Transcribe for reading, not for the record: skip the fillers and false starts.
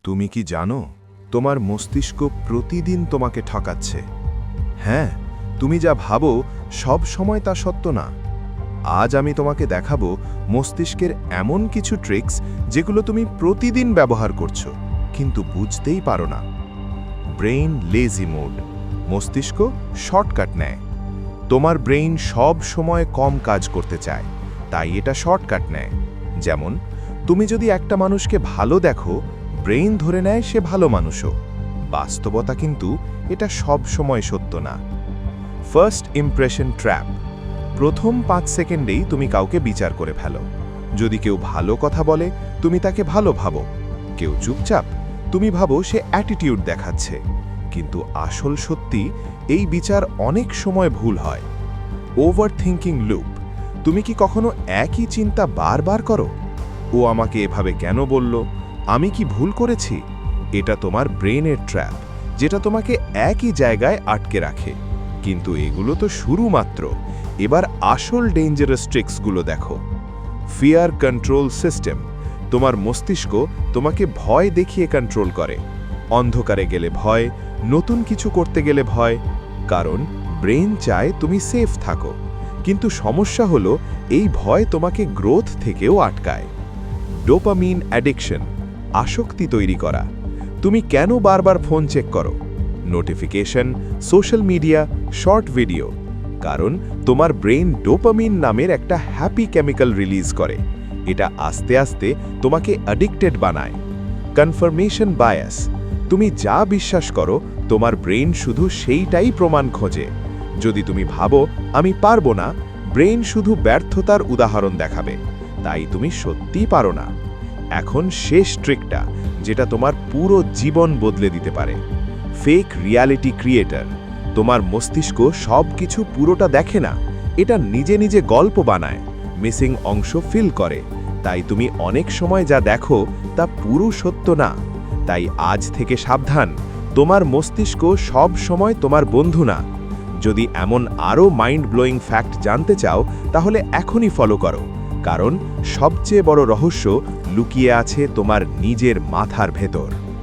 তুমি কি জানো তোমার মস্তিষ্ক প্রতিদিন তোমাকে ঠকাচ্ছে? হ্যাঁ, তুমি যা ভাবো সব সময় তা সত্য না। আজ আমি তোমাকে দেখাবো মস্তিষ্কের এমন কিছু ট্রিক্স যেগুলো তুমি প্রতিদিন ব্যবহার করছো কিন্তু বুঝতেই পারো না। Brain lazy mode. মস্তিষ্ক শর্টকাট নেয়। তোমার ব্রেইন সব সময় কম কাজ করতে চায়, তাই এটা শর্টকাট নেয়। যেমন তুমি যদি একটা মানুষকে ভালো দেখো, ব্রেইন ধরে নেয় সে ভালো মানুষও। বাস্তবতা কিন্তু এটা সব সময় সত্য না। First impression trap. প্রথম 5 সেকেন্ডেই তুমি কাউকে বিচার করে ফেলো। যদি কেউ ভালো কথা বলে, তুমি তাকে ভালো ভাবো। কেউ চুপচাপ, তুমি ভাবো সে অ্যাটিটিউড দেখাচ্ছে। কিন্তু আসল সত্যি, এই বিচার অনেক সময় ভুল হয়। Over thinking loop. তুমি কি কখনো একই চিন্তা বারবার করো? ও আমাকে এভাবে কেন বলল? আমি কি ভুল করেছি? এটা তোমার ব্রেনের ট্র্যাপ, যেটা তোমাকে একই জায়গায় আটকে রাখে। কিন্তু এগুলো তো শুরু মাত্র। এবার আসল ডেঞ্জারাস ট্রিক্সগুলো দেখো। Fear control system. তোমার মস্তিষ্ক তোমাকে ভয় দেখিয়ে কন্ট্রোল করে। অন্ধকারে গেলে ভয়, নতুন কিছু করতে গেলে ভয়। কারণ ব্রেন চায় তুমি সেফ থাকো। কিন্তু সমস্যা হলো এই ভয় তোমাকে গ্রোথ থেকেও আটকায়। Dopamine addiction. আসক্তি তৈরি করা। তুমি কেন বারবার ফোন চেক করো? Notification, social media, short video. কারণ তোমার ব্রেন ডোপামিন নামের একটা হ্যাপি কেমিক্যাল রিলিজ করে। এটা আস্তে আস্তে তোমাকে অ্যাডিক্টেড বানায়। Confirmation bias. তুমি যা বিশ্বাস করো, তোমার ব্রেন শুধু সেইটাই প্রমাণ খোঁজে। যদি তুমি ভাবো আমি পারবো না, ব্রেন শুধু ব্যর্থতার উদাহরণ দেখাবে। তাই তুমি সত্যিই পারো না। এখন শেষ ট্রিকটা, যেটা তোমার পুরো জীবন বদলে দিতে পারে। Fake reality creator. তোমার মস্তিষ্ক সব কিছু পুরোটা দেখে না, এটা নিজে নিজে গল্প বানায়, মিসিং অংশ ফিল করে। তাই তুমি অনেক সময় যা দেখো তা পুরো সত্য না। তাই আজ থেকে সাবধান, তোমার মস্তিষ্ক সব সময় তোমার বন্ধু না। যদি এমন আরও মাইন্ড ব্লোয়িং ফ্যাক্ট জানতে চাও, তাহলে এখনই ফলো করো। কারণ সবচেয়ে বড় রহস্য লুকিয়ে আছে তোমার নিজের মাথার ভেতর।